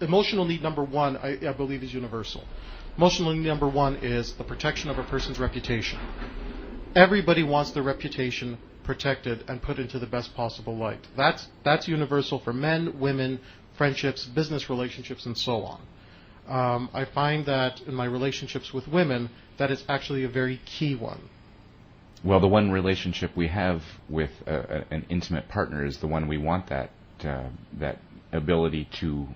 emotional need number one, I believe, is universal. Emotional need number one is the protection of a person's reputation. Everybody wants their reputation protected and put into the best possible light. That's universal for men, women, friendships, business relationships, and so on. I find that in my relationships with women, that is actually a very key one. Well, the one relationship we have with an intimate partner is the one we want that ability to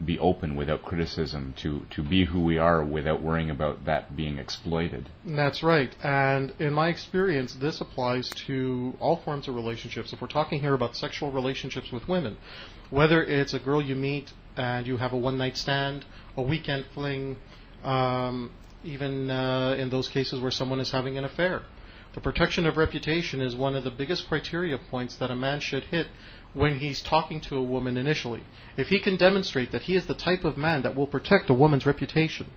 be open without criticism, to be who we are without worrying about that being exploited. That's right. And in my experience, this applies to all forms of relationships. If we're talking here about sexual relationships with women, whether it's a girl you meet and you have a one-night stand, a weekend fling, even in those cases where someone is having an affair. The protection of reputation is one of the biggest criteria points that a man should hit when he's talking to a woman initially. If he can demonstrate that he is the type of man that will protect a woman's reputation,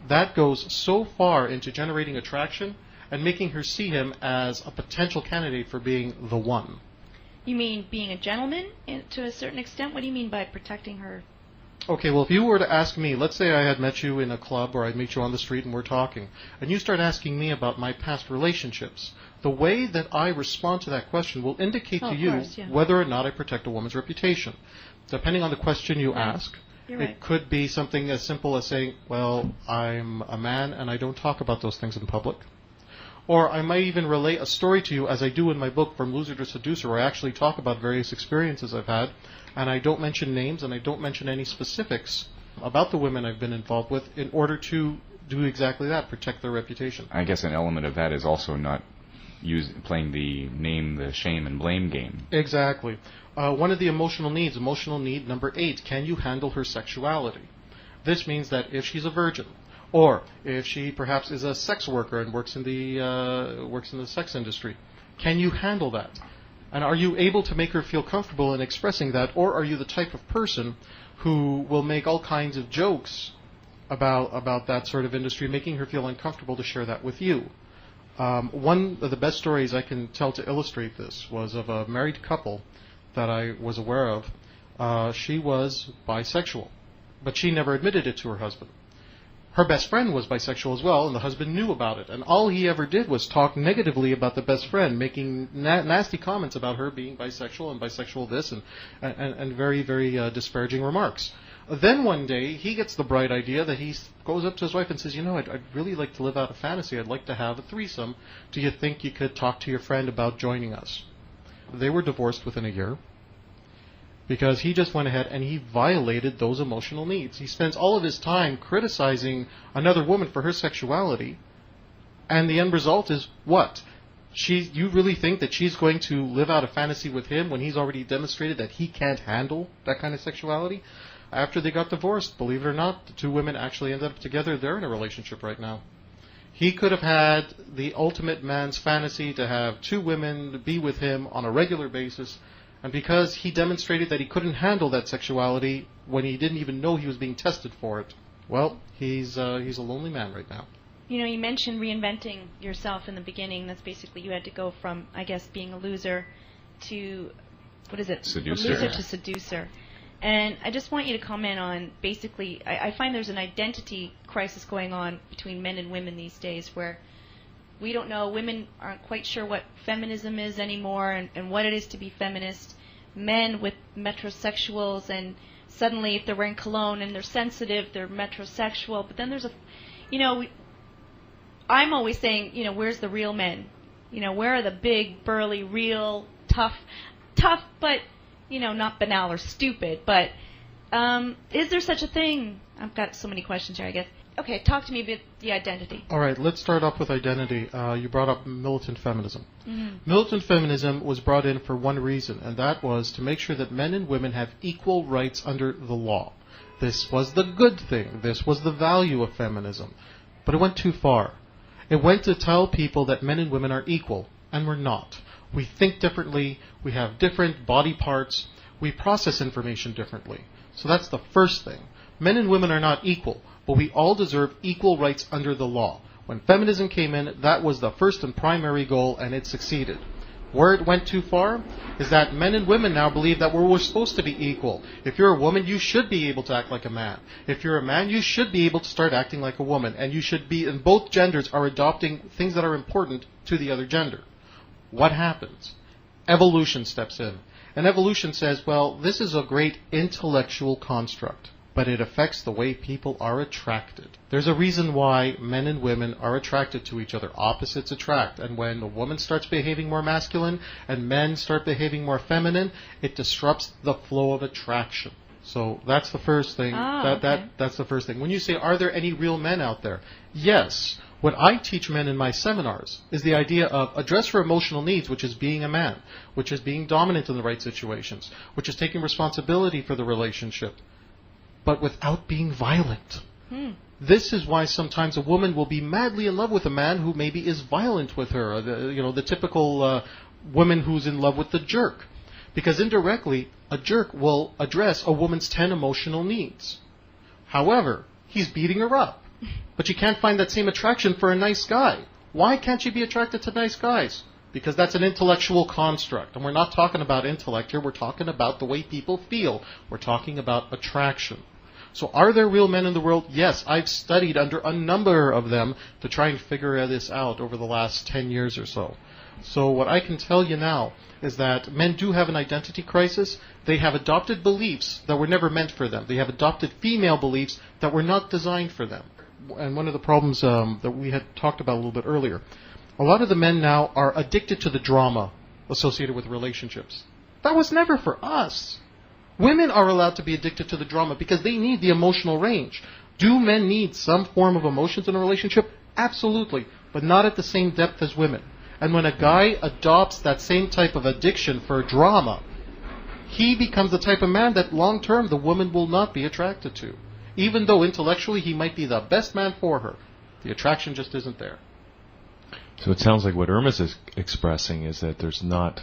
that goes so far into generating attraction and making her see him as a potential candidate for being the one. You mean being a gentleman to a certain extent? What do you mean by protecting her? Okay, well, if you were to ask me, let's say I had met you in a club or I'd meet you on the street and we're talking, and you start asking me about my past relationships, the way that I respond to that question will indicate to you whether or not I protect a woman's reputation. Depending on the question you ask, it could be something as simple as saying, well, I'm a man and I don't talk about those things in public. Or I might even relate a story to you, as I do in my book, From Loser to Seducer, where I actually talk about various experiences I've had, and I don't mention names and I don't mention any specifics about the women I've been involved with in order to do exactly that, protect their reputation. I guess an element of that is also not playing the name, the shame, and blame game. Exactly. One of the emotional needs, emotional need number 8, can you handle her sexuality? This means that if she's a virgin, or if she perhaps is a sex worker and works in the sex industry, can you handle that? And are you able to make her feel comfortable in expressing that, or are you the type of person who will make all kinds of jokes about that sort of industry, making her feel uncomfortable to share that with you? One of the best stories I can tell to illustrate this was of a married couple that I was aware of. She was bisexual, but she never admitted it to her husband. Her best friend was bisexual as well, and the husband knew about it. And all he ever did was talk negatively about the best friend, making nasty comments about her being bisexual and bisexual this, and very, very disparaging remarks. Then one day, he gets the bright idea that he goes up to his wife and says, I'd really like to live out a fantasy. I'd like to have a threesome. Do you think you could talk to your friend about joining us? They were divorced within a year, because he just went ahead and he violated those emotional needs. He spends all of his time criticizing another woman for her sexuality, and the end result is what? You really think that she's going to live out a fantasy with him when he's already demonstrated that he can't handle that kind of sexuality? After they got divorced, believe it or not, the two women actually ended up together. They're in a relationship right now. He could have had the ultimate man's fantasy to have two women be with him on a regular basis, and because he demonstrated that he couldn't handle that sexuality when he didn't even know he was being tested for it, well, he's a lonely man right now. You mentioned reinventing yourself in the beginning. That's basically you had to go from, I guess, being a loser to, what is it? Seducer. Loser to seducer. And I just want you to comment on, basically, I find there's an identity crisis going on between men and women these days where we don't know, women aren't quite sure what feminism is anymore and what it is to be feminist. Men with metrosexuals, and suddenly if they're wearing cologne and they're sensitive, they're metrosexual. But then there's I'm always saying, where's the real men? Where are the big, burly, real, tough, but, not banal or stupid. But is there such a thing? I've got so many questions here, I guess. Okay, talk to me about the identity. All right, let's start off with identity. You brought up militant feminism. Mm-hmm. Militant feminism was brought in for one reason, and that was to make sure that men and women have equal rights under the law. This was the good thing. This was the value of feminism. But it went too far. It went to tell people that men and women are equal, and we're not. We think differently. We have different body parts. We process information differently. So that's the first thing. Men and women are not equal, but we all deserve equal rights under the law. When feminism came in, that was the first and primary goal, and it succeeded. Where it went too far is that men and women now believe that we're supposed to be equal. If you're a woman, you should be able to act like a man. If you're a man, you should be able to start acting like a woman. And you should be, and both genders are adopting things that are important to the other gender. What happens? Evolution steps in. And evolution says, well, this is a great intellectual construct, but it affects the way people are attracted. There's a reason why men and women are attracted to each other. Opposites attract. And when a woman starts behaving more masculine and men start behaving more feminine, it disrupts the flow of attraction. So that's the first thing. That's the first thing. When you say, are there any real men out there? Yes. What I teach men in my seminars is the idea of address your emotional needs, which is being a man, which is being dominant in the right situations, which is taking responsibility for the relationship, but without being violent. This is why sometimes a woman will be madly in love with a man who maybe is violent with her, the typical woman who's in love with the jerk. Because indirectly, a jerk will address a woman's 10 emotional needs. However, he's beating her up. But you can't find that same attraction for a nice guy. Why can't you be attracted to nice guys? Because that's an intellectual construct. And we're not talking about intellect here. We're talking about the way people feel. We're talking about attraction. So are there real men in the world? Yes, I've studied under a number of them to try and figure this out over the last 10 years or so. So what I can tell you now is that men do have an identity crisis. They have adopted beliefs that were never meant for them. They have adopted female beliefs that were not designed for them. And one of the problems that we had talked about a little bit earlier, a lot of the men now are addicted to the drama associated with relationships. That was never for us. Women are allowed to be addicted to the drama because they need the emotional range. Do men need some form of emotions in a relationship? Absolutely, but not at the same depth as women. And when a guy adopts that same type of addiction for drama, he becomes the type of man that long term the woman will not be attracted to. Even though intellectually he might be the best man for her, the attraction just isn't there. So it sounds like what Irma's expressing is that there's not.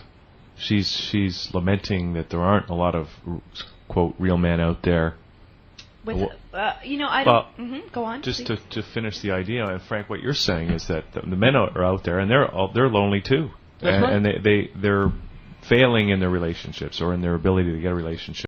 She's lamenting that there aren't a lot of quote real men out there. With, I don't. Go on. Just to finish the idea, and Frank, what you're saying is that the men are out there and they're lonely too, That's right. and they're failing in their relationships or in their ability to get a relationship.